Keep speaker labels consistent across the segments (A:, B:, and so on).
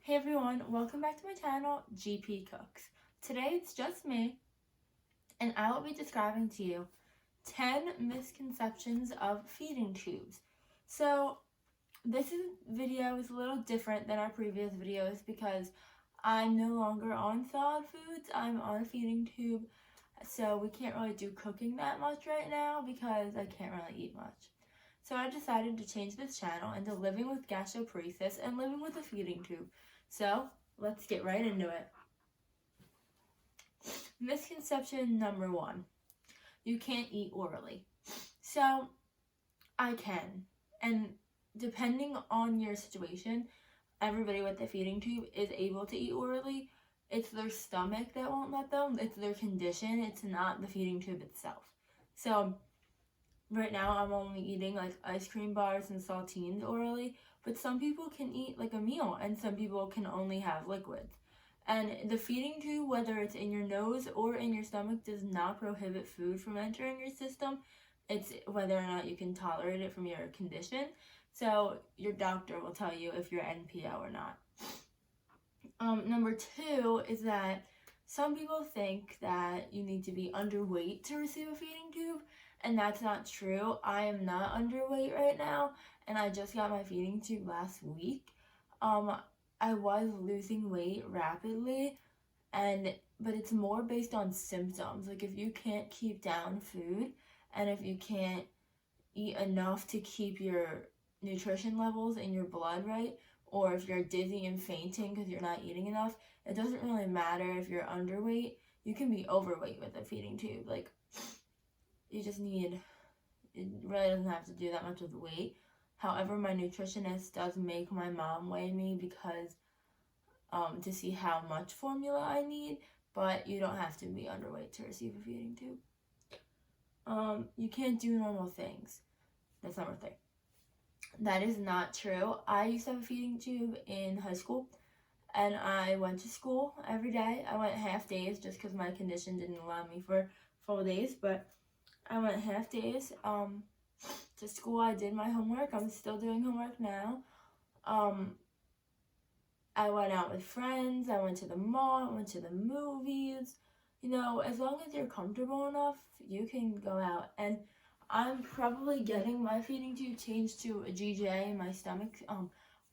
A: Hey everyone, welcome back to my channel, GP Cooks. Today it's just me, and I will be describing to you 10 misconceptions of feeding tubes. So this video is a little different than our previous videos because I'm no longer on solid foods, I'm on a feeding tube. So we can't really do cooking that much right now because I can't really eat much. So I decided to change this channel into living with gastroparesis and living with a feeding tube. So let's get right into it. Misconception number 1. You can't eat orally. So I can. And depending on your situation, everybody with the feeding tube is able to eat orally. It's their stomach that won't let them. It's their condition. It's not the feeding tube itself. So right now I'm only eating like ice cream bars and saltines orally, but some people can eat like a meal and some people can only have liquids. And the feeding tube, whether it's in your nose or in your stomach, does not prohibit food from entering your system. It's whether or not you can tolerate it from your condition. So your doctor will tell you if you're NPO or not. Number 2 is that some people think that you need to be underweight to receive a feeding tube, and that's not true. I am not underweight right now, and I just got my feeding tube last week. I was losing weight rapidly, but it's more based on symptoms. Like if you can't keep down food, and if you can't eat enough to keep your nutrition levels in your blood right, or if you're dizzy and fainting because you're not eating enough, it doesn't really matter if you're underweight. You can be overweight with a feeding tube. Like, it really doesn't have to do that much with the weight. However, my nutritionist does make my mom weigh me because to see how much formula I need, but you don't have to be underweight to receive a feeding tube. You can't do normal things. That's number 3. That is not true. I used to have a feeding tube in high school, and I went to school every day. I went half days just because my condition didn't allow me for full days, but I went half days to school. I did my homework. I'm still doing homework now. I went out with friends. I went to the mall. I went to the movies. You know, as long as you're comfortable enough, you can go out. And I'm probably getting my feeding tube changed to a GJ in my stomach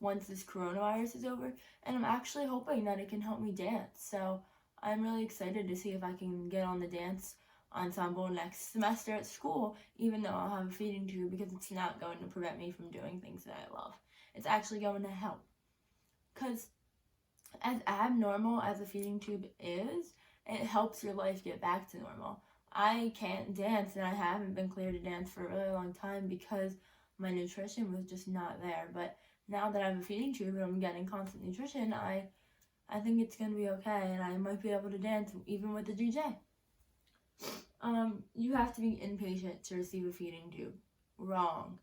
A: once this coronavirus is over. And I'm actually hoping that it can help me dance. So I'm really excited to see if I can get on the dance ensemble next semester at school, even though I'll have a feeding tube, because it's not going to prevent me from doing things that I love. It's actually going to help. Because as abnormal as a feeding tube is, it helps your life get back to normal. I can't dance, and I haven't been cleared to dance for a really long time because my nutrition was just not there. But now that I have a feeding tube and I'm getting constant nutrition, I think it's going to be okay, and I might be able to dance even with the GJ. You have to be inpatient to receive a feeding tube. Wrong.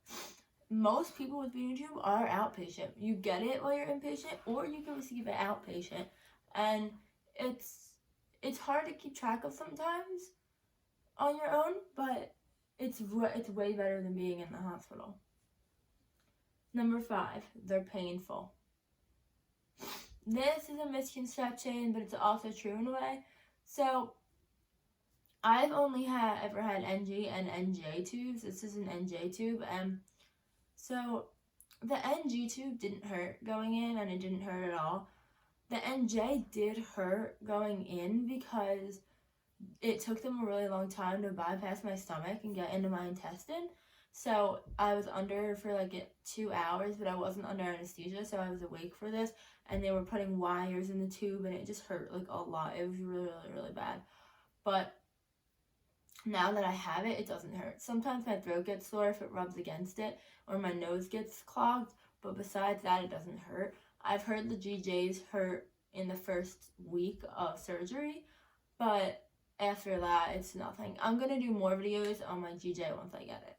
A: Most people with feeding tube are outpatient. You get it while you're inpatient, or you can receive it outpatient. And it's hard to keep track of sometimes on your own, but it's way better than being in the hospital. Number 5, they're painful. This is a misconception, but it's also true in a way. So I've only ever had NG and NJ tubes. This is an NJ tube. So the NG tube didn't hurt going in, and it didn't hurt at all. The NJ did hurt going in because it took them a really long time to bypass my stomach and get into my intestine. So I was under for like 2 hours, but I wasn't under anesthesia, so I was awake for this, and they were putting wires in the tube, and it just hurt like a lot. It was really, really, really bad. But now that I have it, it doesn't hurt. Sometimes my throat gets sore if it rubs against it, or my nose gets clogged, but besides that, it doesn't hurt. I've heard the GJs hurt in the first week of surgery, but after that, it's nothing. I'm going to do more videos on my GJ once I get it.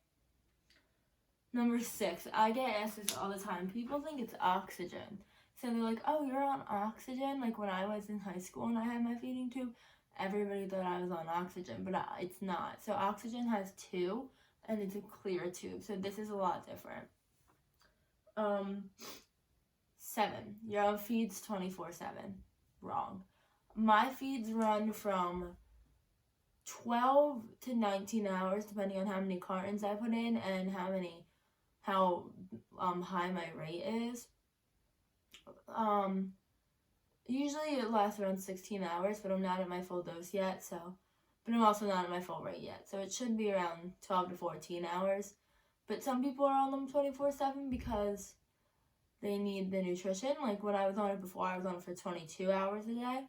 A: Number 6, I get asked this all the time. People think it's oxygen. So they're like, oh, you're on oxygen? Like when I was in high school and I had my feeding tube, everybody thought I was on oxygen, but it's not. So oxygen has 2, and it's a clear tube. So this is a lot different. 7. Your feeds 24/7. Wrong. My feeds run from 12 to 19 hours, depending on how many cartons I put in and how high my rate is. Usually it lasts around 16 hours, but I'm not at my full dose yet, but I'm also not at my full rate yet, so it should be around 12 to 14 hours. But some people are on them 24/7 because they need the nutrition. Like when I was on it before, I was on it for 22 hours a day.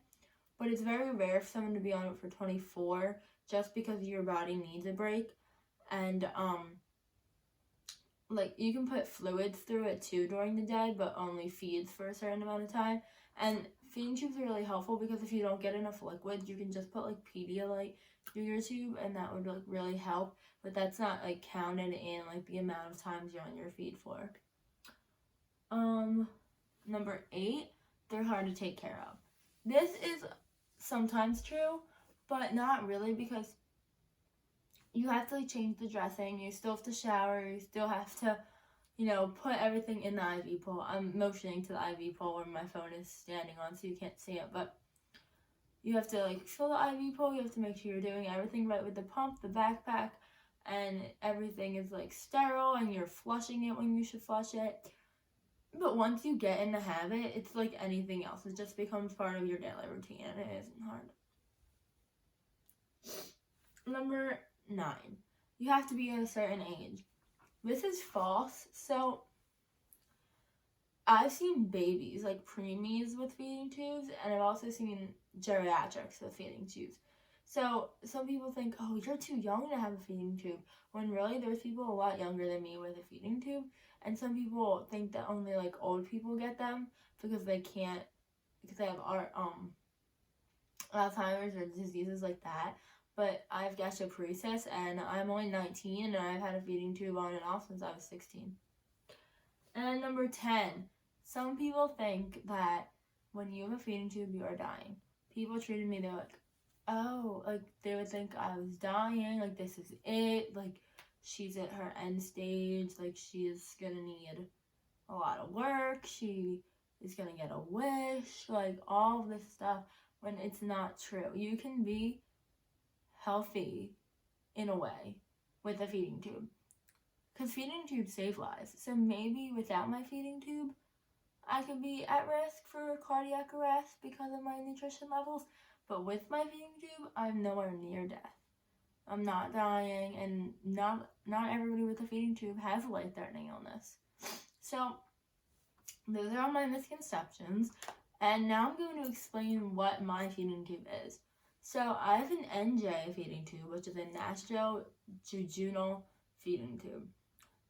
A: But it's very rare for someone to be on it for 24 just because your body needs a break. And like you can put fluids through it too during the day, but only feeds for a certain amount of time. And feeding tubes are really helpful because if you don't get enough liquids, you can just put like Pedialyte through your tube and that would like really help. But that's not like counted in like the amount of times you're on your feed for. Number 8, they're hard to take care of. This is sometimes true, but not really because you have to like change the dressing, you still have to shower, you still have to, put everything in the IV pole. I'm motioning to the IV pole where my phone is standing on so you can't see it, but you have to like fill the IV pole, you have to make sure you're doing everything right with the pump, the backpack, and everything is like sterile and you're flushing it when you should flush it. But once you get in the habit, it's like anything else. It just becomes part of your daily routine and it isn't hard. Number 9, you have to be at a certain age. This is false. So I've seen babies, like preemies with feeding tubes, and I've also seen geriatrics with feeding tubes. So some people think, oh, you're too young to have a feeding tube, when really there's people a lot younger than me with a feeding tube. And some people think that only like old people get them because they have Alzheimer's or diseases like that. But I have gastroparesis and I'm only 19 and I've had a feeding tube on and off since I was 16. And number 10, some people think that when you have a feeding tube, you are dying. People treated me, they're like, oh, like they would think I was dying, like this is it, like she's at her end stage, like she is gonna need a lot of work, she is gonna get a wish, like all of this stuff, when it's not true. You can be healthy in a way with a feeding tube because feeding tubes save lives. So maybe without my feeding tube I could be at risk for cardiac arrest because of my nutrition levels, but with my feeding tube I'm nowhere near death. I'm not dying, and not everybody with a feeding tube has a life-threatening illness. So those are all my misconceptions, and now I'm going to explain what my feeding tube is. So I have an NJ feeding tube, which is a nasovaginal feeding tube,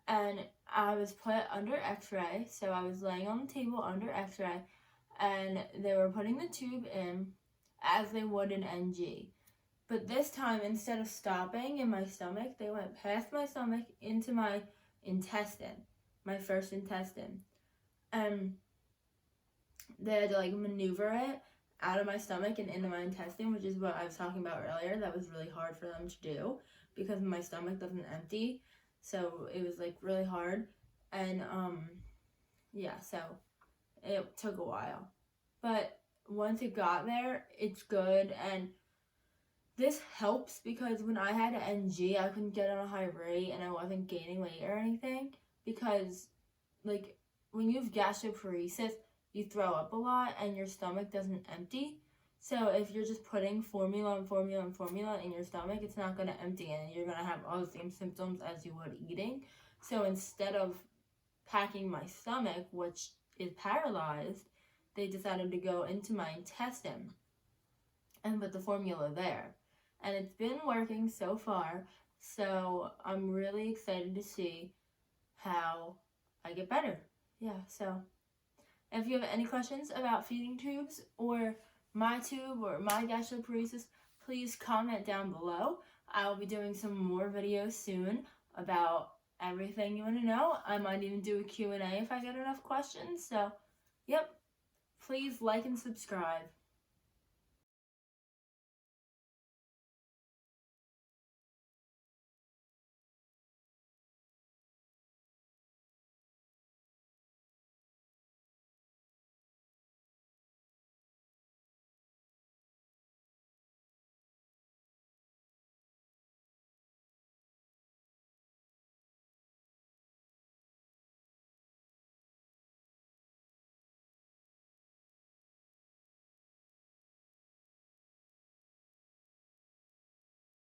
A: and I was put under x-ray. So I was laying on the table under x-ray, and they were putting the tube in as they would an NG. But this time, instead of stopping in my stomach, they went past my stomach into my intestine, my first intestine. And they had to like maneuver it out of my stomach and into my intestine, which is what I was talking about earlier. That was really hard for them to do because my stomach doesn't empty. So it was like really hard. And so it took a while. But once it got there, it's good. And this helps because when I had an NG, I couldn't get on a high rate and I wasn't gaining weight or anything because, like, when you have gastroparesis, you throw up a lot and your stomach doesn't empty. So if you're just putting formula in your stomach, it's not going to empty and you're going to have all the same symptoms as you would eating. So instead of packing my stomach, which is paralyzed, they decided to go into my intestine and put the formula there. And it's been working so far, so I'm really excited to see how I get better. Yeah, so if you have any questions about feeding tubes or my tube or my gastroparesis, please comment down below. I'll be doing some more videos soon about everything you want to know. I might even do a Q&A if I get enough questions. So, yep, please like and subscribe.